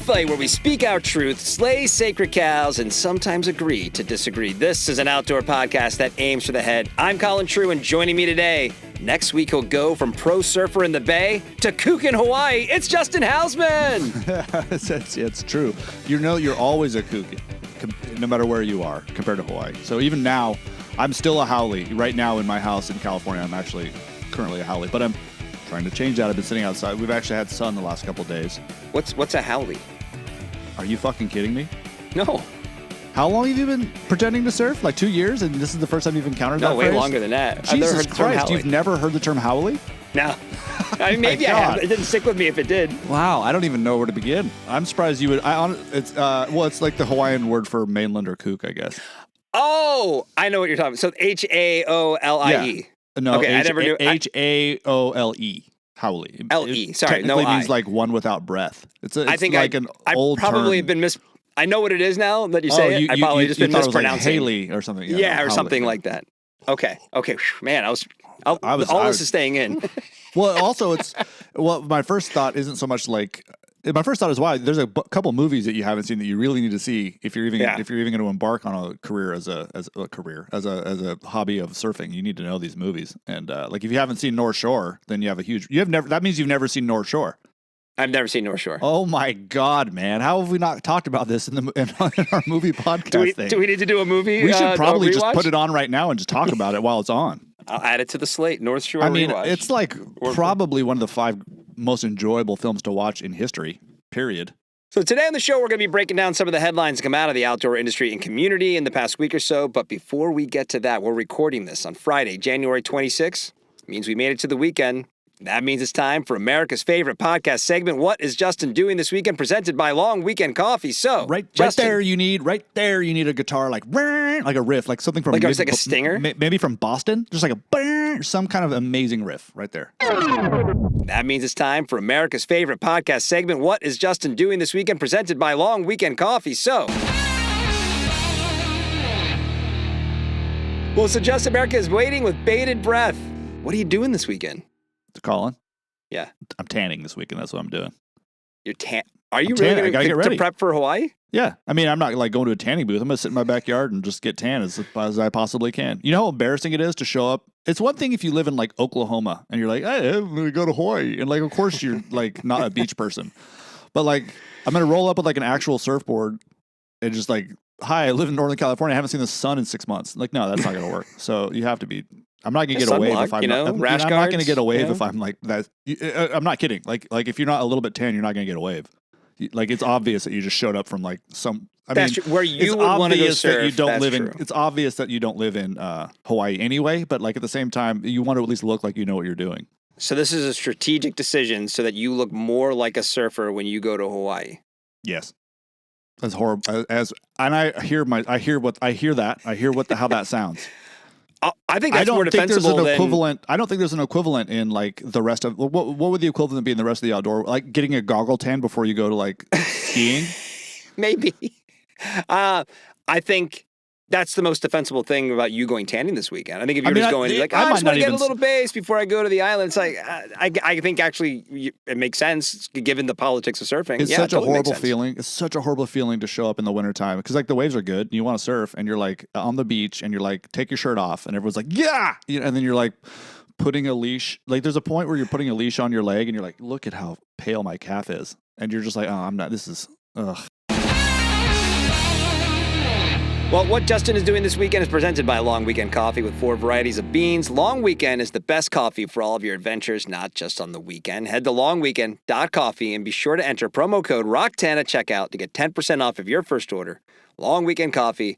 Cockfight, where we speak our truth, slay sacred cows, and sometimes agree to disagree. This is an outdoor podcast that aims for the head. I'm Colin True, and joining me today, next week he'll go from pro surfer in the Bay to kook in Hawaii. It's Justin Housman. It's true. You know you're always a kook, no matter where you are, compared to Hawaii. So even now, I'm still a haole. Right now in my house in California, I'm actually currently a haole, but I'm trying to change that. I've been sitting outside. We've actually had sun the last couple of days. What's a haole? Are you fucking kidding me? No. How long have you been pretending to surf? Like 2 years, and this is the first time you've encountered that way phrase? Longer than that. Jesus I've never heard the term Christ, haole. you've never heard the term haole? No. I mean, maybe I have. It didn't stick with me if it did. Wow, I don't even know where to begin. I'm surprised you would. It's like the Hawaiian word for mainland or kook, I guess. Oh, I know what you're talking about. So Haolie. Yeah. No, okay, I never knew. Haole. Haole. L-E, sorry, technically no I. means like one without breath. It's I think like an old term. I probably have been I know what it is now that you say it. I probably just been mispronouncing. It was like Haley or something. Yeah, or something like that. Okay. Man, all this is staying in. Well, also my first thought isn't so much like. My first thought is, wow, there's a couple movies that you haven't seen that you really need to see if you're even going to embark on a career as a hobby of surfing. You need to know these movies, and like if you haven't seen North Shore, then that means you've never seen North Shore. I've never seen North Shore. Oh my God, man! How have we not talked about this in our movie podcast thing? Do we need to do a movie? We should probably just put it on right now and just talk about it while it's on. I'll add it to the slate. North Shore. I mean, rewatch. it's like probably one of the 5 most enjoyable films to watch in history. Period. So today on the show, we're going to be breaking down some of the headlines that come out of the outdoor industry and community in the past week or so. But before we get to that, we're recording this on Friday, January 26th. It means we made it to the weekend. That means it's time for America's favorite podcast segment, What is Justin Doing This Weekend? Presented by Long Weekend Coffee. So, right there you need a guitar like a riff, like something from like a stinger, maybe from Boston, just like some kind of amazing riff right there. That means it's time for America's favorite podcast segment, What is Justin Doing This Weekend? Presented by Long Weekend Coffee. So Justin, America is waiting with bated breath. What are you doing this weekend? Colin? Yeah. I'm tanning this weekend. That's what I'm doing. Are you really going to prep for Hawaii? Yeah. I mean, I'm not like going to a tanning booth. I'm going to sit in my backyard and just get tan as I possibly can. You know how embarrassing it is to show up? It's one thing if you live in like Oklahoma and you're like, hey, I'm going to go to Hawaii. And like, of course you're like not a beach person. But like, I'm going to roll up with like an actual surfboard and just like, hi, I live in Northern California. I haven't seen the sun in 6 months. Like, no, that's not going to work. So you have to be. I'm not gonna get a wave if I'm not. I'm not gonna get a wave if I'm like that. I'm not kidding. Like if you're not a little bit tan, you're not gonna get a wave. Like it's obvious that you just showed up from like some. Where you would want to go surf. It's obvious that you don't live in Hawaii anyway. But like at the same time, you want to at least look like you know what you're doing. So this is a strategic decision so that you look more like a surfer when you go to Hawaii. Yes. As horrible and I hear how that sounds. I think that's more defensible than... I don't think there's an equivalent in like the rest of... What would the equivalent be in the rest of the outdoor? Like getting a goggle tan before you go to like skiing? Maybe. I think that's the most defensible thing about you going tanning this weekend. I think if you're just going like, I just want to get a little base before I go to the island. It's like, I think actually it makes sense given the politics of surfing. It's such a horrible feeling. It's such a horrible feeling to show up in the wintertime because like the waves are good and you want to surf and you're like on the beach and you're like, take your shirt off and everyone's like, yeah. And then you're like putting a leash. Like there's a point where you're putting a leash on your leg and you're like, look at how pale my calf is. And you're just like, oh, I'm not, this is, ugh. Well, what Justin is doing this weekend is presented by Long Weekend Coffee with 4 varieties of beans. Long Weekend is the best coffee for all of your adventures, not just on the weekend. Head to longweekend.coffee and be sure to enter promo code ROCK10 at checkout to get 10% off of your first order. Long Weekend Coffee,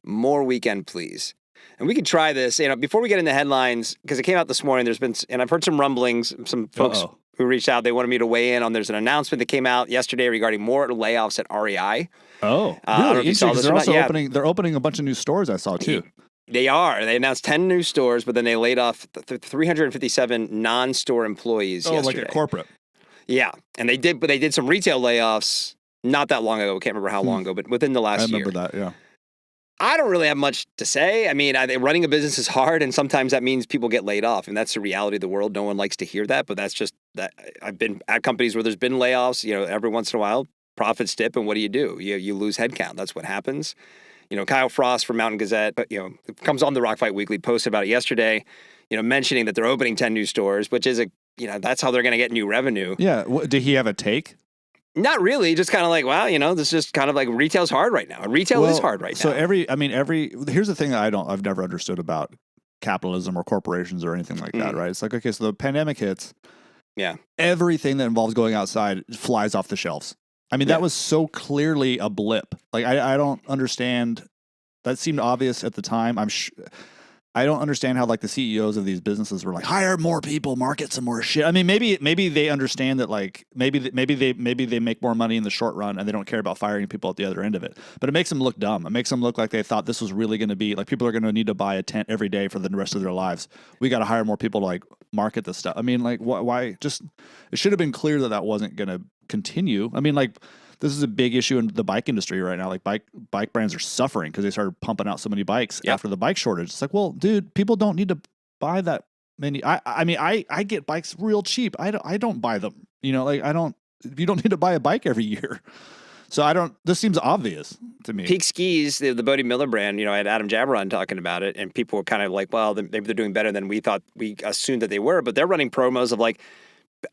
more weekend, please. And we could try this, before we get into headlines, because it came out this morning, and I've heard some rumblings, some folks who reached out, they wanted me to weigh in on, there's an announcement that came out yesterday regarding more layoffs at REI. Oh, really? They're opening a bunch of new stores, I saw too. They are. They announced 10 new stores, but then they laid off 357 non-store employees yesterday. Like a corporate. Yeah. And they did some retail layoffs not that long ago. I can't remember how long ago, but within the last year. I remember that, yeah. I don't really have much to say. I mean, running a business is hard, and sometimes that means people get laid off, and that's the reality of the world. No one likes to hear that, but that's just that. I've been at companies where there's been layoffs, every once in a while. profits dip, and what do? You lose headcount. That's what happens. Kyle Frost from Mountain Gazette, comes on the Rock Fight Weekly, posted about it yesterday, mentioning that they're opening 10 new stores, which is that's how they're going to get new revenue. Yeah. Did he have a take? Not really. Just kind of like, wow, this is just kind of like retail's hard right now. Retail is hard right now. So here's the thing that I've never understood about capitalism or corporations or anything like that, right? It's like, okay, so the pandemic hits. Yeah. Everything that involves going outside flies off the shelves. I mean, that was so clearly a blip. Like, I don't understand. That seemed obvious at the time. I don't understand how, like, the CEOs of these businesses were like, hire more people, market some more shit. I mean, maybe they understand that, like, maybe they make more money in the short run and they don't care about firing people at the other end of it. But it makes them look dumb. It makes them look like they thought this was really going to be like, people are going to need to buy a tent every day for the rest of their lives. We got to hire more people to, like, market this stuff. I mean, like, why? Just, it should have been clear that wasn't going to continue. I mean, like, this is a big issue in the bike industry right now. Like, bike brands are suffering because they started pumping out so many bikes after the bike shortage. It's like, well, dude, people don't need to buy that many. I mean, I get bikes real cheap. I don't buy them. You don't need to buy a bike every year. So this seems obvious to me. Peak Skis, the Bodie Miller brand, I had Adam Jaberon talking about it, and people were kind of like, well, maybe they're doing better than we assumed that they were, but they're running promos of like,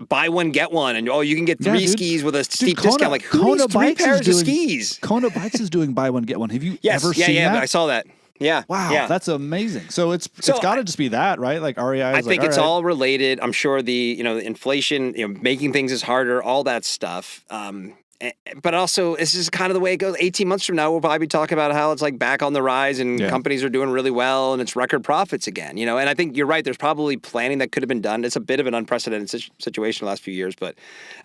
buy one, get one, and you can get three skis with a steep discount. Like, who needs three pairs of skis? Kona Bikes is doing buy one, get one. Have you ever seen that? Yeah, I saw that. Yeah. Wow, that's amazing. So it's got to just be that, right? Like, REI is, I think it's all related. I'm sure the inflation, making things is harder, all that stuff. But also, this is kind of the way it goes. 18 months from now, we'll probably be talking about how it's like back on the rise and companies are doing really well and it's record profits again. And I think you're right. There's probably planning that could have been done. It's a bit of an unprecedented situation the last few years, but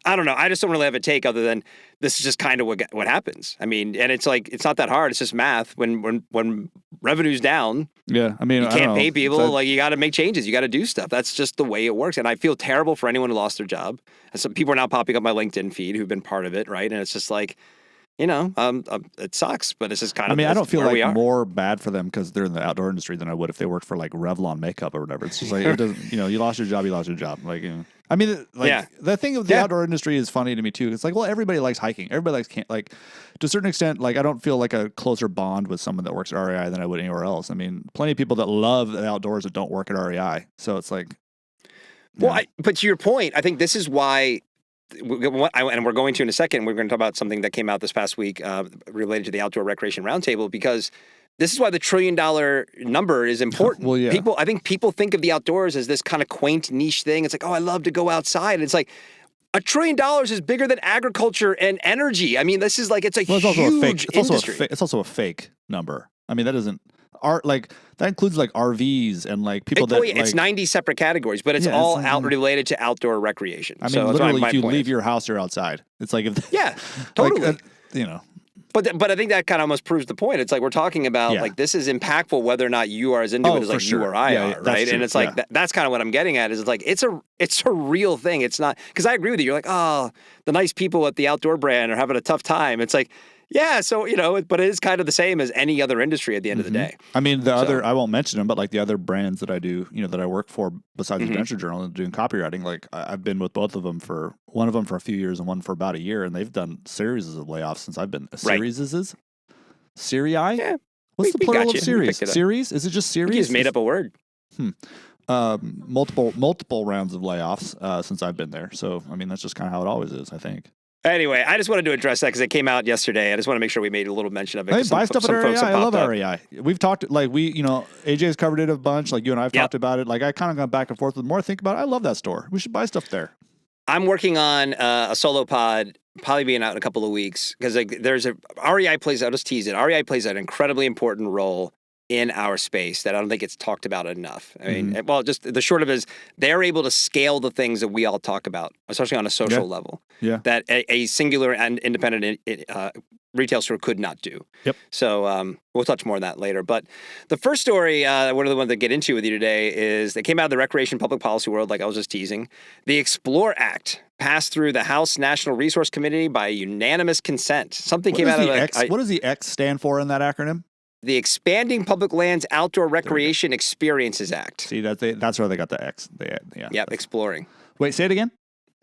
I don't know. I just don't really have a take other than this is just kind of what happens. I mean, and it's like, it's not that hard. It's just math. When revenue's down, I mean, you can't pay people. Like, you got to make changes. You got to do stuff. That's just the way it works. And I feel terrible for anyone who lost their job. And some people are now popping up my LinkedIn feed who've been part of it, right? And it's just like, it sucks, but it's just kind of. I mean, I don't feel like more bad for them because they're in the outdoor industry than I would if they worked for like Revlon makeup or whatever. It's just like, it doesn't, you lost your job. Like, I mean, like, the thing of the outdoor industry is funny to me too. It's like, well, everybody likes hiking. Everybody likes like, to a certain extent, like, I don't feel like a closer bond with someone that works at REI than I would anywhere else. I mean, plenty of people that love the outdoors that don't work at REI. So it's like, well, but to your point, I think this is why. And we're going to in a second, we're going to talk about something that came out this past week related to the Outdoor Recreation Roundtable, because this is why the $1 trillion number is important. Well, yeah. I think people think of the outdoors as this kind of quaint niche thing. It's like, oh, I love to go outside. And it's like, $1 trillion is bigger than agriculture and energy. I mean, this is like, it's a huge industry. It's also a fake number. I mean, that isn't. That includes like RVs and like people that. It's 90 separate categories, but it's all related to outdoor recreation. I mean, literally, if you leave your house, you're outside. It's like totally. But I think that kind of almost proves the point. It's like we're talking about like this is impactful whether or not you are as into it as like you or I are, right? And it's like that's kind of what I'm getting at. Is it's like it's a real thing. It's not, because I agree with you. You're like, oh, the nice people at the outdoor brand are having a tough time. It's like. Yeah, so, but it is kind of the same as any other industry at the end of the day. I mean, I won't mention them, but like the other brands that I do, that I work for besides Adventure Journal and doing copywriting, like I've been with both of them one of them for a few years and one for about a year, and they've done series of layoffs since I've been. Serii? Yeah. What's the plural of series? Series? Is it just series? You just made up a word. Multiple rounds of layoffs since I've been there. So, I mean, that's just kind of how it always is, I think. Anyway, I just wanted to address that because it came out yesterday. I just want to make sure we made a little mention of it. Hey, buy stuff at REI. I love REI. We've talked, like, AJ's covered it a bunch. Like, you and I have talked about it. Like, I kind of gone back and forth. The more I think about it, I love that store. We should buy stuff there. I'm working on a solo pod, probably being out in a couple of weeks, because REI plays, I'll just tease it, REI plays an incredibly important role in our space that I don't think it's talked about enough. I mean, well, just the short of it is they're able to scale the things that we all talk about, especially on a social level, that a singular and independent retail store could not do. Yep. So we'll touch more on that later. But the first story, one of the ones that get into with you today, is they came out of the recreation public policy world, like I was just teasing. The Explore Act passed through the House National Resource Committee by unanimous consent. Something came out of what does the X stand for in that acronym? The Expanding Public Lands Outdoor Recreation Experiences Act. See, that's where they got the X. Yep, exploring. Wait, say it again?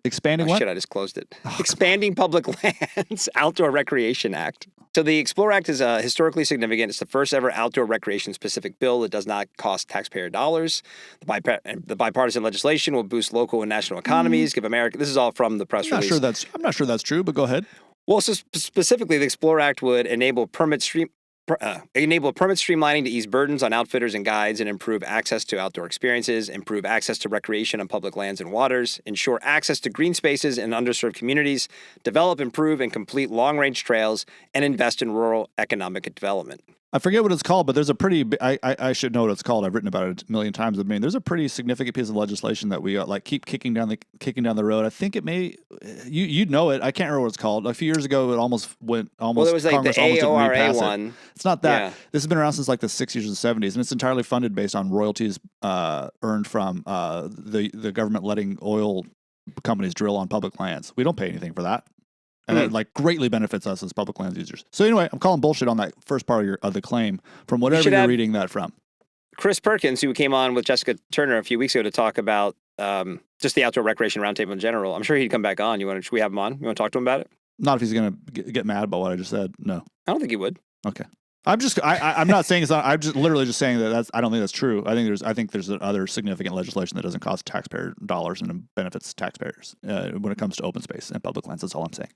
Expanding Oh, what? shit, I just closed it. Expanding Public Lands Outdoor Recreation Act. So the Explore Act is historically significant. It's the first ever outdoor recreation-specific bill that does not cost taxpayer dollars. The bipartisan legislation will boost local and national economies, give America... This is all from the press release. I'm not sure that's true, but go ahead. Well, so specifically, the Explore Act would enable permit streamlining to ease burdens on outfitters and guides and improve access to outdoor experiences, improve access to recreation on public lands and waters, ensure access to green spaces in underserved communities, develop, improve, and complete long-range trails, and invest in rural economic development. I forget what it's called, but there's a pretty. I should know what it's called. I've written about it a million times. I mean, there's a pretty significant piece of legislation that we like keep kicking down the road. I think it may. You'd know it. I can't remember what it's called. A few years ago, it almost went. Well, it was like Congress the AORA one. It. It's not that. Yeah. This has been around since like the 60s or 70s, and it's entirely funded based on royalties earned from the government letting oil companies drill on public lands. We don't pay anything for that. And it like greatly benefits us as public lands users. So anyway, I'm calling bullshit on that first part of the claim from whatever you're reading that from. Chris Perkins, who came on with Jessica Turner a few weeks ago to talk about just the outdoor recreation roundtable in general. I'm sure he'd come back on. Should we have him on? You want to talk to him about it? Not if he's going to get mad about what I just said. No, I don't think he would. Okay. I'm not saying it's not. I'm just literally just saying that I don't think that's true. I think there's other significant legislation that doesn't cost taxpayer dollars and benefits taxpayers when it comes to open space and public lands. That's all I'm saying.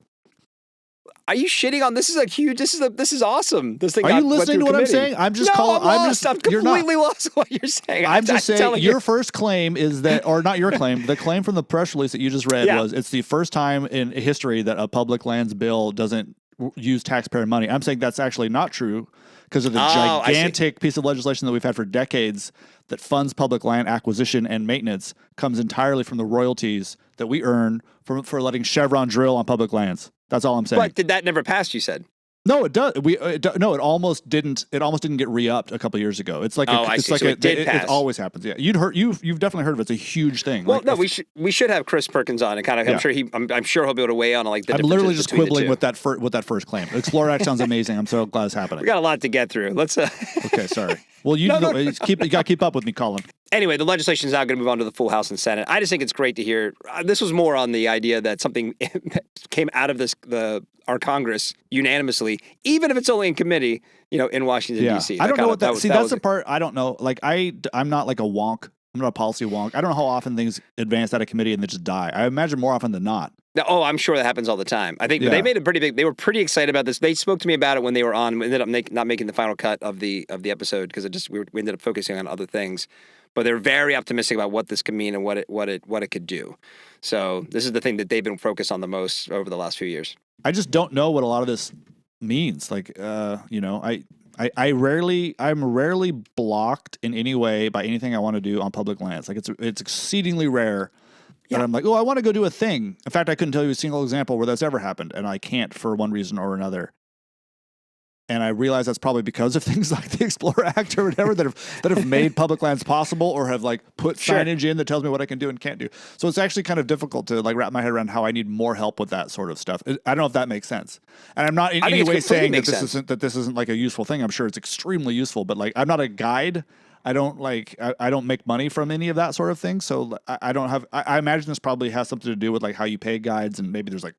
Are you shitting on this? This is awesome. This thing. Are you listening to what I'm saying? I'm just calling. I'm completely lost what you're saying. I'm just saying your first claim is that, or not your claim. The claim from the press release that you just read was it's the first time in history that a public lands bill doesn't use taxpayer money. I'm saying that's actually not true because of the gigantic piece of legislation that we've had for decades that funds public land acquisition and maintenance comes entirely from the royalties that we earn for letting Chevron drill on public lands. That's all I'm saying. But did that never pass? You said. No, it does. No, it almost didn't. It almost didn't get re-upped a couple of years ago. It's like it always happens. Yeah, you've definitely heard of it. It's a huge thing. Well, we should have Chris Perkins on and kind of. I'm sure he'll be able to weigh on like the. I'm literally just quibbling with that first claim. Explore Act sounds amazing. I'm so glad it's happening. We got a lot to get through. Let's. Okay, sorry. Well, you got to keep up with me, Colin. Anyway, the legislation is now going to move on to the full House and Senate. I just think it's great to hear. This was more on the idea that something came out of our Congress unanimously, even if it's only in committee, in Washington, D.C. I don't know what that. See, that's the part I don't know. Like I'm not like a wonk. I'm not a policy wonk. I don't know how often things advance out of committee and they just die. I imagine more often than not. Oh, I'm sure that happens all the time. I think they made it pretty big. They were pretty excited about this. They spoke to me about it when they were on. We ended up not making the final cut of the episode because we ended up focusing on other things. But they're very optimistic about what this could mean and what it could do. So this is the thing that they've been focused on the most over the last few years. I just don't know what a lot of this means. Like, I'm rarely blocked in any way by anything I want to do on public lands. Like it's exceedingly rare that I'm like, I want to go do a thing. In fact, I couldn't tell you a single example where that's ever happened, and I can't for one reason or another. And I realize that's probably because of things like the Explore Act or whatever that have made public lands possible or have like put signage in that tells me what I can do and can't do. So it's actually kind of difficult to like wrap my head around how I need more help with that sort of stuff. I don't know if that makes sense. And I'm not in any way saying that this isn't like a useful thing. I'm sure it's extremely useful, but like I'm not a guide. I don't make money from any of that sort of thing. So I imagine this probably has something to do with like how you pay guides and maybe there's like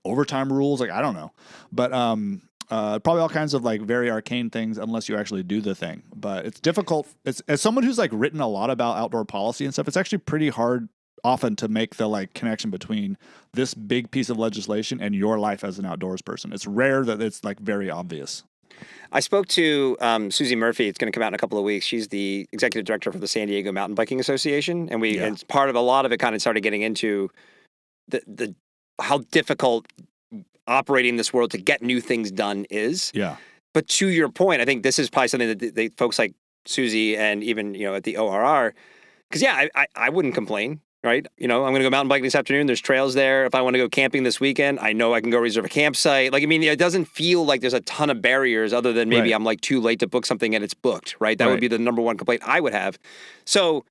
overtime rules. Like I don't know, but probably all kinds of like very arcane things unless you actually do the thing. But it's difficult. As someone who's like written a lot about outdoor policy and stuff, it's actually pretty hard often to make the like connection between this big piece of legislation and your life as an outdoors person. It's rare that it's like very obvious. I spoke to Susie Murphy. It's going to come out in a couple of weeks. She's the executive director for the San Diego Mountain Biking Association. And part of a lot of it kind of started getting into the how difficult operating this world to get new things done is. Yeah. But to your point, I think this is probably something that they folks like Susie and even, at the ORR, because I wouldn't complain, right? I'm going to go mountain biking this afternoon. There's trails there. If I want to go camping this weekend, I know I can go reserve a campsite. Like, I mean, it doesn't feel like there's a ton of barriers other than maybe I'm like too late to book something and it's booked, right? That would be the number one complaint I would have. So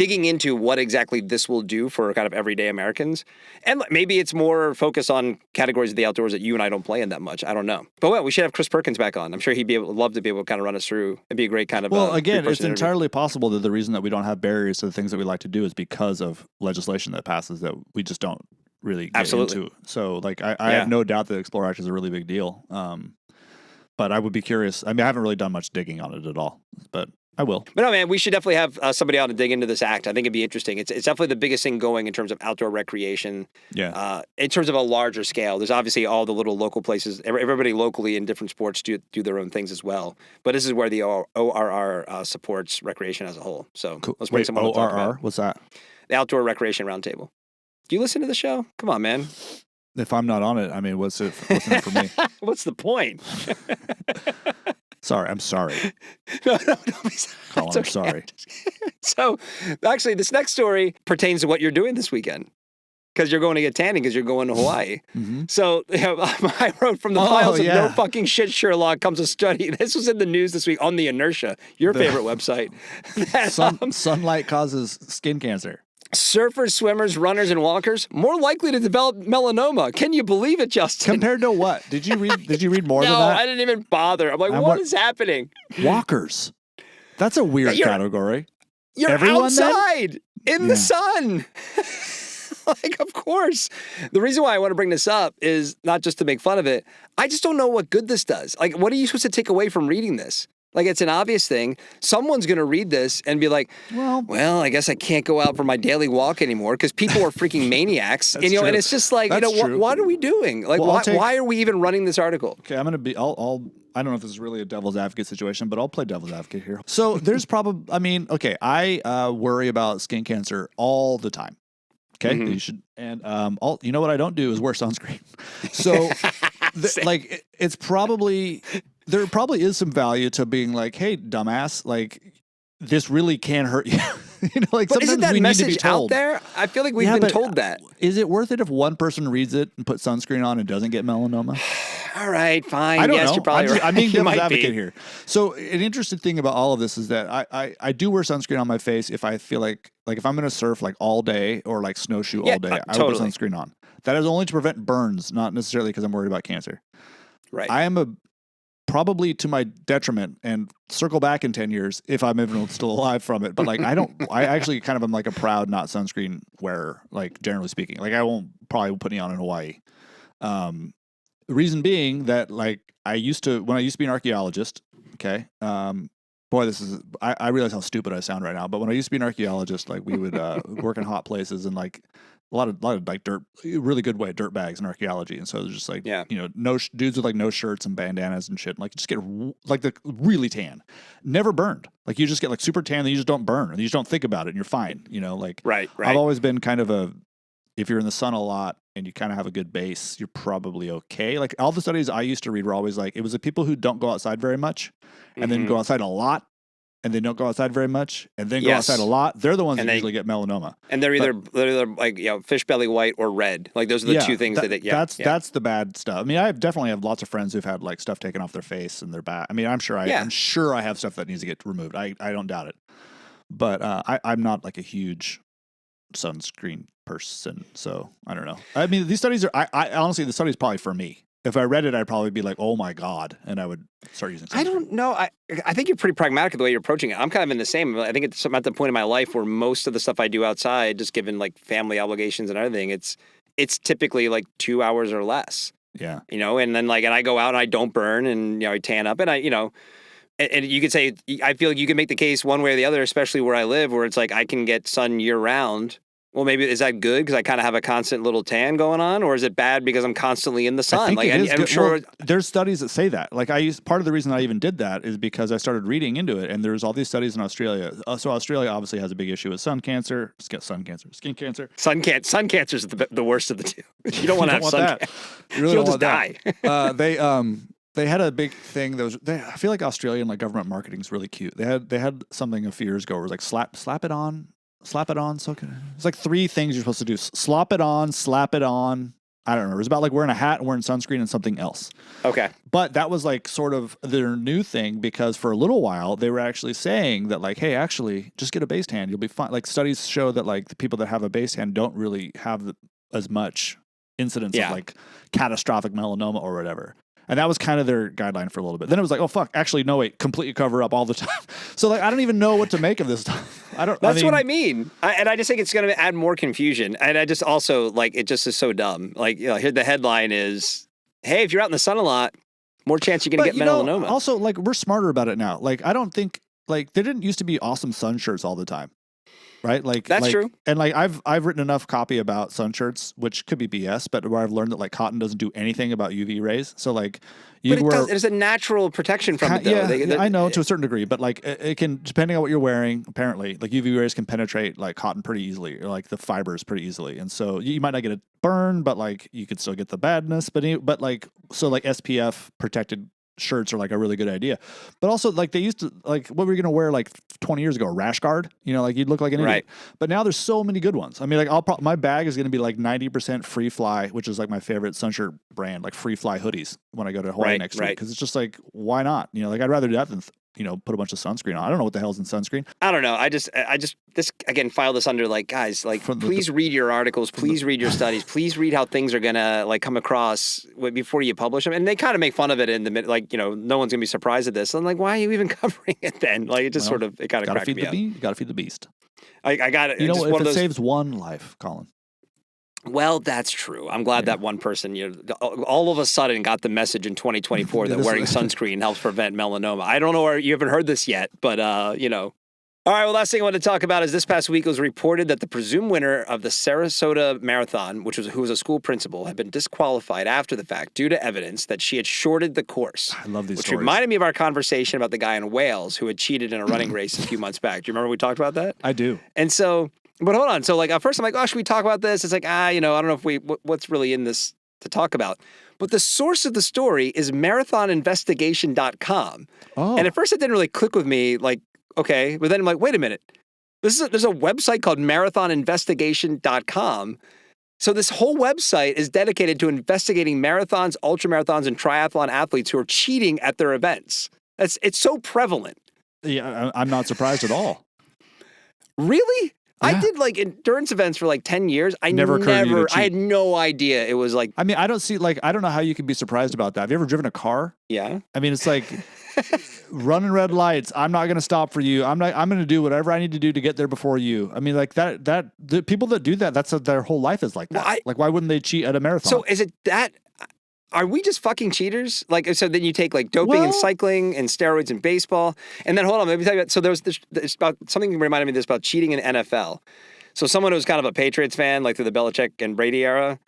digging into what exactly this will do for kind of everyday Americans. And maybe it's more focused on categories of the outdoors that you and I don't play in that much. I don't know. But well, we should have Chris Perkins back on. I'm sure he'd love to be able to kind of run us through. It'd be a great kind of Well, again, it's three-person interview. entirely possible that the reason that we don't have barriers to the things that we like to do is because of legislation that passes that we just don't really get into. So, like, I have no doubt that Explore Act is a really big deal. But I would be curious. I mean, I haven't really done much digging on it at all, but I will. But no, man, we should definitely have somebody out to dig into this act. I think it'd be interesting. It's definitely the biggest thing going in terms of outdoor recreation. Yeah. In terms of a larger scale, there's obviously all the little local places. Everybody locally in different sports do their own things as well. But this is where the ORR supports recreation as a whole. So cool. Let's bring someone to talk about it. What's that? The Outdoor Recreation Roundtable. Do you listen to the show? Come on, man. If I'm not on it, I mean, what's in it for me? What's the point? Sorry, I'm sorry. No, don't be sorry. Colin, I'm sorry. So, actually, this next story pertains to what you're doing this weekend. Because you're going to get tanning because you're going to Hawaii. Mm-hmm. So, I wrote from the files of No Fucking Shit Sherlock comes a study. This was in the news this week on the Inertia, your favorite website. That, sunlight causes skin cancer. Surfers, swimmers, runners, and walkers more likely to develop melanoma. Can you believe it, Justin? Compared to what? Did you read more than that? No, I didn't even bother. I'm like, what is happening? Walkers. That's a weird category. You're Everyone outside in the sun. Like, of course. The reason why I want to bring this up is not just to make fun of it. I just don't know what good this does. Like, what are you supposed to take away from reading this? Like, it's an obvious thing. Someone's going to read this and be like, well, I guess I can't go out for my daily walk anymore because people are freaking maniacs. And, and it's just like, what are we doing? Like, why are we even running this article? Okay, I'm going to be, I don't know if this is really a devil's advocate situation, but I'll play devil's advocate here. So there's probably, I worry about skin cancer all the time. Okay, you should, and you know what I don't do is wear sunscreen. So, it's probably there probably is some value to being like, hey, dumbass, like this really can hurt you. But isn't sometimes that we need to be message out told. there? I feel like we've been told that. Is it worth it if one person reads it and puts sunscreen on and doesn't get melanoma? All right, fine. I don't know. You're probably right. I'm being devil's advocate here. So an interesting thing about all of this is that I do wear sunscreen on my face if I feel like if I'm going to surf like all day or like snowshoe all day, I will put sunscreen on. That is only to prevent burns, not necessarily because I'm worried about cancer. Right. I am probably to my detriment, and circle back in 10 years if I'm even still alive from it. But like, I actually kind of am like a proud not sunscreen wearer, like generally speaking. Like I won't probably put any on in Hawaii. The reason being that like when I used to be an archaeologist, okay. Boy, I realize how stupid I sound right now, but when I used to be an archaeologist, like we would work in hot places and like a lot of like dirt, really good way, dirt bags in archaeology. And so it was just like, no dudes with like no shirts and bandanas and shit. Like just get like the really tan, never burned. Like you just get like super tan, then you just don't burn and you just don't think about it and you're fine. Like right. I've always been kind of if you're in the sun a lot and you kind of have a good base, you're probably okay. Like all the studies I used to read were always like, it was the people who don't go outside very much and then go outside a lot. And they don't go outside very much, and then go outside a lot. They're the ones that usually get melanoma. And they're either like fish belly white or red. Like those are the two things that's the bad stuff. I mean, I definitely have lots of friends who've had like stuff taken off their face and their back. I mean, I'm sure I have stuff that needs to get removed. I don't doubt it, but I'm not like a huge sunscreen person, so I don't know. I mean, these studies are. I honestly, the study is probably for me. If I read it, I'd probably be like, "Oh my god," and I would start using sunscreen. I don't know. I think you're pretty pragmatic the way you're approaching it. I'm kind of in the same. I think I'm at the point in my life where most of the stuff I do outside, just given like family obligations and everything, it's typically like 2 hours or less. Yeah. And then like, and I go out and I don't burn and I tan up and and you could say I feel like you can make the case one way or the other, especially where I live, where it's like I can get sun year round. Well, maybe is that good because I kind of have a constant little tan going on, or is it bad because I'm constantly in the sun? I think like, it is I'm sure there's studies that say that. Like part of the reason I even did that is because I started reading into it, and there's all these studies in Australia. So Australia obviously has a big issue with skin cancer. Sun cancer. Sun cancer is the worst of the two. You don't want to have sun cancer. You really You'll don't just die. They had a big thing that was. I feel like Australian like government marketing is really cute. They had something a few years ago where it was like slap it on. Slap it on, so it's like 3 things you're supposed to do: slop it on, slap it on, I don't remember. It was about like wearing a hat and wearing sunscreen and something else. Okay. But that was like sort of their new thing because for a little while they were actually saying that like, hey, actually just get a base tan. You'll be fine. Like studies show that like the people that have a base tan don't really have as much incidence of like catastrophic melanoma or whatever. And that was kind of their guideline for a little bit. Then it was like, oh, fuck, actually, no, wait, completely cover up all the time. So, like, I don't even know what to make of this stuff. That's what I mean. And I just think it's going to add more confusion. And I just also, like, it just is so dumb. Like, you know, here the headline is, hey, if you're out in the sun a lot, more chance you're going to get melanoma. Also, like, we're smarter about it now. Like, I don't think, like, there didn't used to be awesome sun shirts all the time. Right, like that's true, and like I've written enough copy about sun shirts, which could be BS, but where I've learned that like cotton doesn't do anything about UV rays. So like, there's a natural protection from it, though. Yeah, I know to a certain degree, but like it can, depending on what you're wearing, apparently, like UV rays can penetrate like cotton pretty easily, or like the fibers pretty easily, and so you might not get a burn, but like you could still get the badness. But like so like SPF protected shirts are like a really good idea. But also like they used to, like, what were you going to wear like 20 years ago? A rash guard? You know, like you'd look like an idiot. Right. But now there's so many good ones. I mean, like my bag is going to be like 90% Free Fly, which is like my favorite sunshirt brand, like Free Fly hoodies when I go to Hawaii next week. Because it's just like, why not? You know, like I'd rather do that than you know, put a bunch of sunscreen on. I don't know what the hell's in sunscreen. I don't know. I just this again, file this under like, guys, like please read your articles, please read your studies, please read how things are gonna like come across before you publish them. And they kind of make fun of it in the like, you know, no one's gonna be surprised at this. I'm like, why are you even covering it then? Like it just sort of, it kind of cracked me up. You gotta feed the beast. I got it. You know, if it saves one life, Colin. Well, that's true. I'm glad that one person, you know, all of a sudden got the message in 2024 that wearing sunscreen helps prevent melanoma. I don't know where you haven't heard this yet, but you know. All right, well, last thing I wanted to talk about is this past week it was reported that the presumed winner of the Sarasota Marathon, who was a school principal, had been disqualified after the fact due to evidence that she had shorted the course. I love these which stories. Reminded me of our conversation about the guy in Wales who had cheated in a running race a few months back. Do you remember we talked about that? I do. And so, but hold on. So like at first I'm like, oh, should we talk about this? It's like, you know, I don't know if what's really in this to talk about. But the source of the story is marathoninvestigation.com. Oh. And at first it didn't really click with me, like, okay, but then I'm like, wait a minute. There's a website called marathoninvestigation.com. So this whole website is dedicated to investigating marathons, ultramarathons, and triathlon athletes who are cheating at their events. It's so prevalent. Yeah, I'm not surprised at all. Really? Yeah. I did like endurance events for like 10 years. I had no idea it was like. I mean, I don't know how you can be surprised about that. Have you ever driven a car? Yeah. I mean, it's like running red lights. I'm not going to stop for you. I'm going to do whatever I need to do to get there before you. I mean, like the people that do that, that's what their whole life is like that. Well, like, why wouldn't they cheat at a marathon? So is it that? Are we just fucking cheaters? Like, so then you take like doping and cycling and steroids in baseball. And then hold on, let me tell you about, so there's about something reminded me of this about cheating in NFL. So someone who was kind of a Patriots fan, like through the Belichick and Brady era,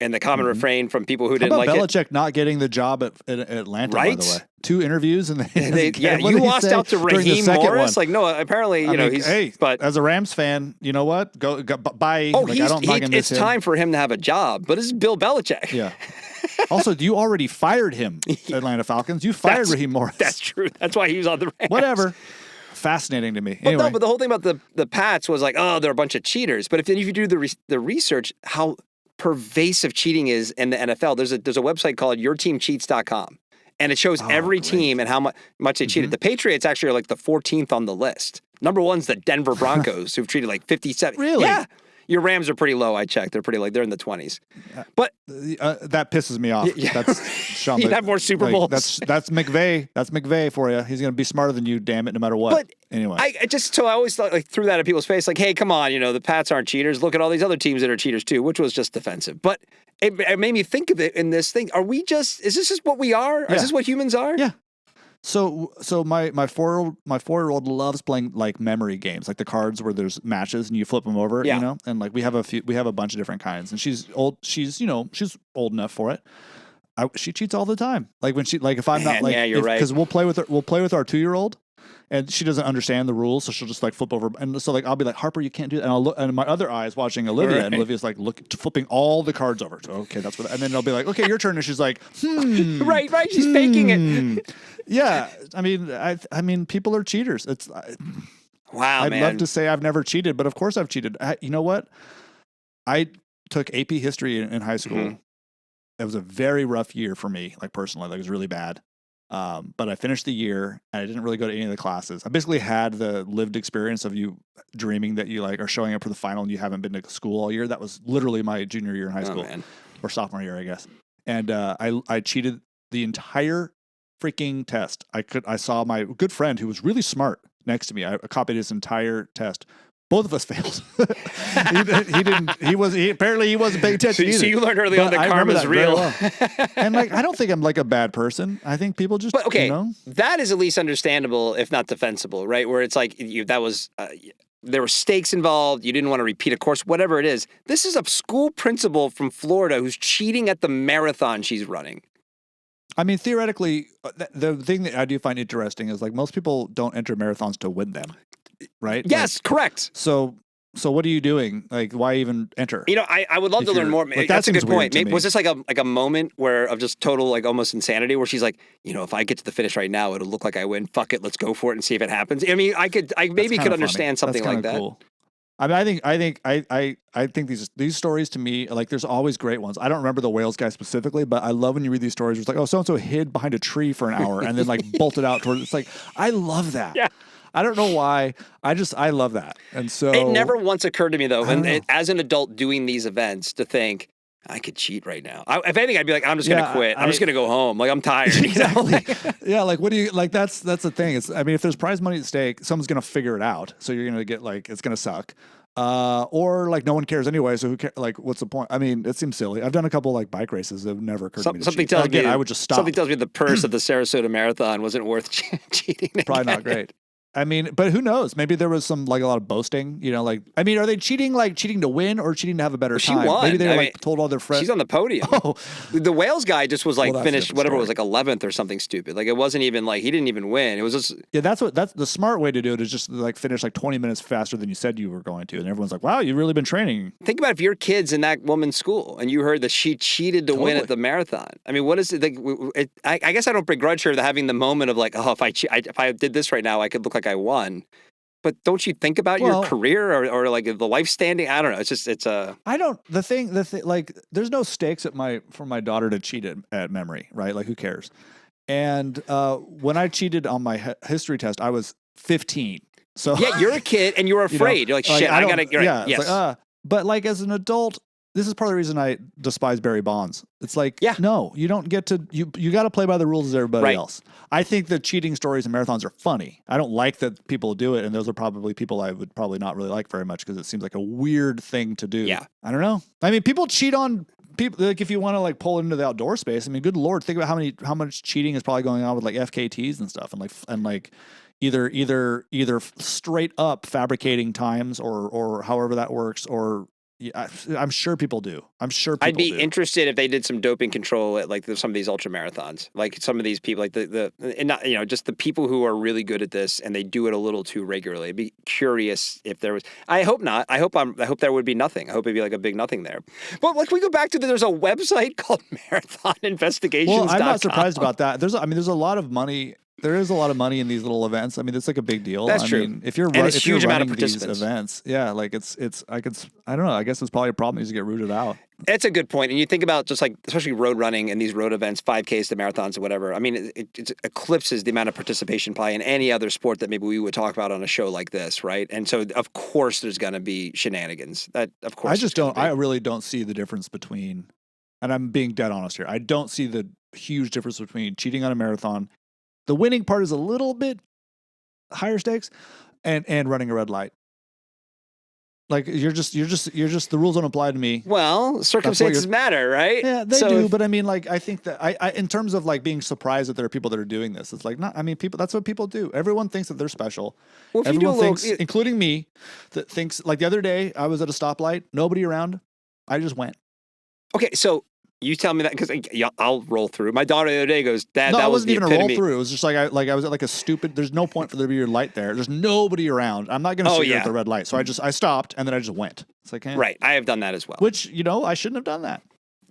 and the common refrain from people who didn't like Belichick not getting the job at Atlanta, by the way. 2 interviews and you lost out to Raheem Morris. Like, no, apparently, you know, he's. Hey, but as a Rams fan, you know what? Go bye. Oh, like, it's time for him to have a job. But this is Bill Belichick. Yeah. Also, you already fired him, Atlanta Falcons. You fired Raheem Morris. That's true. That's why he was on the Rams. Whatever. Fascinating to me. But anyway. But the whole thing about the Pats was like, oh, they're a bunch of cheaters. But if you do the research, how pervasive cheating is in the NFL, there's a website called yourteamcheats.com. And it shows every team and how much they cheated. The Patriots actually are like the 14th on the list. Number one's the Denver Broncos, who've treated like 57. Really? Yeah. Your Rams are pretty low. I checked. They're pretty they're in the 20s. But that pisses me off. Yeah. That's Sean. You'd have more Super Bowls. That's McVay. That's McVay for you. He's going to be smarter than you, damn it, no matter what. But anyway, I always thought, like, threw that at people's face, like, hey, come on, you know, the Pats aren't cheaters. Look at all these other teams that are cheaters too, which was just defensive. But it made me think of it in this thing. Is this just what we are? Yeah. Is this what humans are? Yeah. So my 4-year-old loves playing like memory games, like the cards where there's matches and you flip them over, you know, and like we have a bunch of different kinds, and she's old enough for it. She cheats all the time. Like when if I'm not like, yeah, you're right. Because we'll play with our 2-year-old. And she doesn't understand the rules, so she'll just like flip over. And so like I'll be like, Harper, you can't do that. And I'll look, and my other eye is watching Olivia, and Olivia's like flipping all the cards over. So, okay, that's what. And then I'll be like, okay, your turn. And she's like, right, she's faking it. Yeah, I mean, people are cheaters. It's wow. I'd love to say I've never cheated, but of course I've cheated. You know what? I took AP history in high school. it was a very rough year for me, like personally. Like it was really bad. But I finished the year and I didn't really go to any of the classes. I basically had the lived experience of you dreaming that you like are showing up for the final and you haven't been to school all year. That was literally my junior year in high school, man. Or sophomore year, I guess. And I cheated the entire freaking test. I saw my good friend who was really smart next to me. I copied his entire test. Both of us failed. Apparently he wasn't paying attention either. So you learned early on that karma's real. Well. And like, I don't think I'm like a bad person. I think people just, but okay, you know? That is at least understandable, if not defensible, right? Where it's like, there were stakes involved. You didn't want to repeat a course, whatever it is. This is a school principal from Florida who's cheating at the marathon she's running. I mean, theoretically, the thing that I do find interesting is like most people don't enter marathons to win them. Right? Yes, like, correct. So what are you doing? Like, why even enter? You know, I would love to learn more. Like, that's a good point. Was this like a moment of just total like almost insanity where she's like, you know, if I get to the finish right now, it'll look like I win. Fuck it, let's go for it and see if it happens. I mean, I maybe could understand something like that. Cool. I mean, I think these stories to me, like, there's always great ones. I don't remember the Wales guy specifically, but I love when you read these stories. Where it's like, oh, so and so hid behind a tree for an hour and then like bolted out towards. It's like, I love that. Yeah. I don't know why. I love that. And so it never once occurred to me though, as an adult doing these events, to think I could cheat right now. If anything, I'd be like, I'm just gonna quit. I'm just gonna go home. Like I'm tired. Exactly. Yeah. Like what do you like? That's the thing. I mean, if there's prize money at stake, someone's gonna figure it out. So you're gonna get like it's gonna suck. Or like no one cares anyway. So who cares? Like, what's the point? I mean, it seems silly. I've done a couple like bike races that have never occurred to me. Something tells me I would just stop. Something tells me the purse of the Sarasota Marathon wasn't worth cheating. Probably not great. I mean, but who knows? Maybe there was some like a lot of boasting, you know, like, I mean, are they cheating to win or cheating to have a better time? She won. Maybe they told all their friends. She's on the podium. Oh. The Wales guy just was like finished, whatever it was, like 11th or something stupid. Like it wasn't even like, he didn't even win. It was just. Yeah, that's the smart way to do it is just like finish like 20 minutes faster than you said you were going to. And everyone's like, wow, you've really been training. Think about if your kid's in that woman's school and you heard that she cheated to win at the marathon. I mean, what is it? Like, I guess I don't begrudge her having the moment of like, oh, if I did this right now, I could look like I won. But don't you think about your career or like the life standing? I don't know. The thing, like, there's no stakes for my daughter to cheat at memory, right? Like, who cares? And when I cheated on my history test, I was 15. So yeah, you're a kid and you're afraid. You're like, shit, I gotta. Yeah, yes. Like, but like as an adult, this is part of the reason I despise Barry Bonds. It's like, no, you don't get to, you got to play by the rules as everybody else. I think the cheating stories and marathons are funny. I don't like that people do it. And those are probably people I would probably not really like very much because it seems like a weird thing to do. Yeah. I don't know. I mean, people cheat on people. Like if you want to like pull it into the outdoor space, I mean, good Lord, think about how much cheating is probably going on with like FKTs and stuff and like either straight up fabricating times or however that works or, yeah, I'm sure people do. I'd be interested if they did some doping control at like some of these ultra marathons. Like some of these people, like and not, you know, just the people who are really good at this and they do it a little too regularly. I'd be curious if there was. I hope not. I hope there would be nothing. I hope it'd be like a big nothing there. But like we go back to there's a website called Marathon Investigations. Well, I'm not surprised about that. There's a lot of money. There is a lot of money in these little events. I mean, it's like a big deal. That's true. Mean, if you're running these events, yeah, like I don't know. I guess it's probably a problem needs to get rooted out. It's a good point. And you think about just like, especially road running and these road events, 5Ks to marathons or whatever. I mean, it eclipses the amount of participation probably in any other sport that maybe we would talk about on a show like this, right? And so, of course, there's going to be shenanigans. Of course. I really don't see the difference between, and I'm being dead honest here, I don't see the huge difference between cheating on a marathon. The winning part is a little bit higher stakes, and running a red light. Like you're just the rules don't apply to me. Well, circumstances matter, right? Yeah, they do. But I mean, like I think that I in terms of like being surprised that there are people that are doing this, it's like not. I mean, people. That's what people do. Everyone thinks that they're special. Well, everyone thinks, including me, that thinks. Like the other day, I was at a stoplight, nobody around. I just went. Okay, so. You tell me that because I'll roll through. My daughter the other day goes, Dad, no, that was wasn't even a roll through. It was just like I was at like a stupid. There's no point for there to be a light there. There's nobody around. I'm not going to sit here at the red light. So I stopped and then I just went. It's like right. I have done that as well. Which I shouldn't have done that.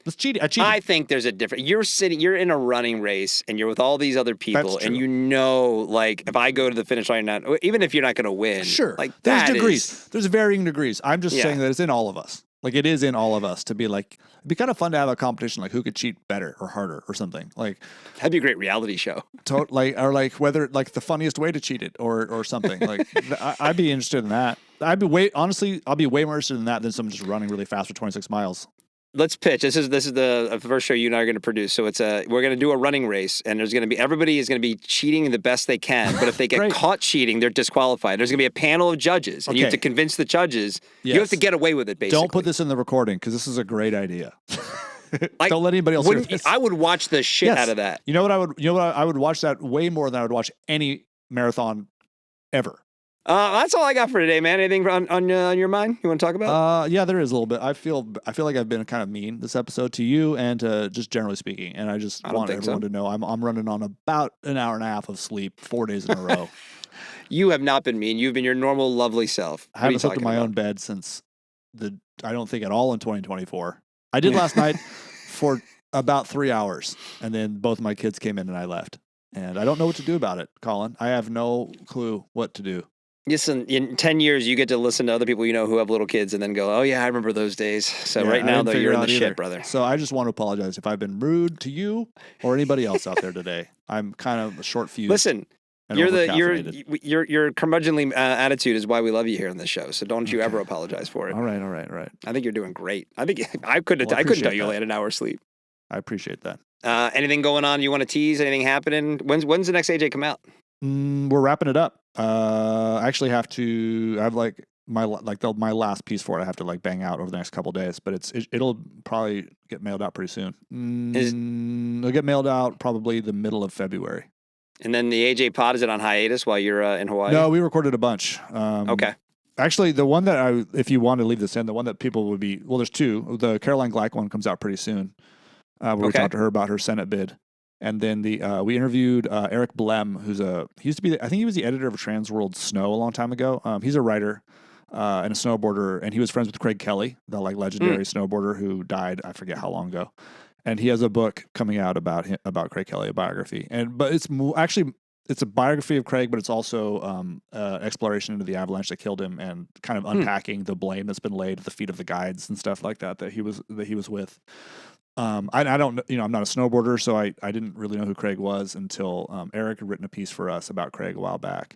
It's cheating. I cheated. I think there's a different. You're in a running race and you're with all these other people and like if I go to the finish line now, even if you're not going to win, sure. Like there's degrees. There's varying degrees. I'm just saying that it's in all of us. Like it is in all of us to be like, it'd be kind of fun to have a competition, like who could cheat better or harder or something. Like That'd be a great reality show. or like whether like the funniest way to cheat it or something. Like I'd be interested in that. I'll be way more interested in that than someone just running really fast for 26 miles. Let's pitch. This is the first show you and I are going to produce. So we're going to do a running race, and everybody is going to be cheating the best they can. But if they get caught cheating, they're disqualified. There's going to be a panel of judges, and you have to convince the judges. Yes. You have to get away with it. Basically, don't put this in the recording because this is a great idea. Don't let anybody else hear this. I would watch the shit out of that. You know what I would watch that way more than I would watch any marathon ever. That's all I got for today, man. Anything on your mind you want to talk about? Yeah, there is a little bit. I feel like I've been kind of mean this episode to you and just generally speaking, and I just want everyone to know I'm running on about an hour and a half of sleep 4 days in a row. You have not been mean. You've been your normal, lovely self. I haven't slept in my own bed since I don't think at all in 2024. I did last night for about 3 hours, and then both of my kids came in and I left, and I don't know what to do about it, Colin. I have no clue what to do. Listen, in 10 years, you get to listen to other people you know who have little kids and then go, oh, yeah, I remember those days. So right now, though, you're in the shit, brother. So I just want to apologize if I've been rude to you or anybody else out there today. I'm kind of a short fuse. Listen, your curmudgeonly attitude is why we love you here on this show. So don't you ever apologize for it. All right. I think you're doing great. I think I couldn't tell you only had an hour's sleep. I appreciate that. Anything going on you want to tease? Anything happening? When's the next AJ come out? We're wrapping it up. I actually have to. I have like my last piece for it. I have to like bang out over the next couple of days, but it'll probably get mailed out pretty soon. It'll get mailed out probably the middle of February. And then the AJ pod, is it on hiatus while you're in Hawaii? No, we recorded a bunch. Okay. Actually, the one that if you want to leave this in, the one that people would be, there's two. The Caroline Gleick one comes out pretty soon. We talked to her about her Senate bid. And then we interviewed Eric Blem, he used to be, I think he was the editor of Trans World Snow a long time ago. He's a writer and a snowboarder, and he was friends with Craig Kelly, the like legendary snowboarder who died, I forget how long ago. And he has a book coming out about Craig Kelly, a biography. But it's a biography of Craig, but it's also exploration into the avalanche that killed him and kind of unpacking the blame that's been laid at the feet of the guides and stuff like that he was with. I don't, I'm not a snowboarder, so I didn't really know who Craig was until Eric had written a piece for us about Craig a while back.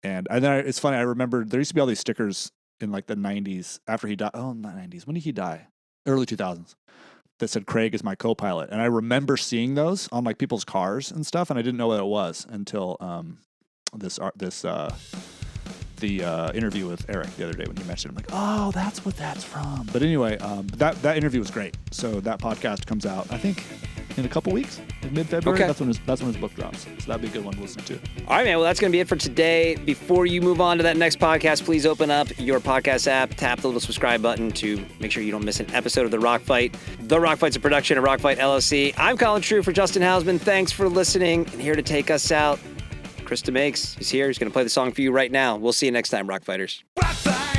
And then it's funny, I remember there used to be all these stickers in like the 90s after he died. Oh, not 90s. When did he die? Early 2000s. That said, Craig is my co-pilot. And I remember seeing those on like people's cars and stuff, and I didn't know what it was until the interview with Eric the other day when he mentioned it. I'm like, oh, that's what that's from. But anyway, that interview was great. So that podcast comes out, I think, in a couple weeks, in mid-February. Okay. That's when his book drops. So that'd be a good one to listen to. All right, man. Well, that's going to be it for today. Before you move on to that next podcast, please open up your podcast app, tap the little subscribe button to make sure you don't miss an episode of The Rock Fight. The Rock Fight's a production of Rock Fight LLC. I'm Colin True for Justin Housman. Thanks for listening. And here to take us out, Krista Makes. He's here. He's going to play the song for you right now. We'll see you next time, Rock Fighters. Rock Fight!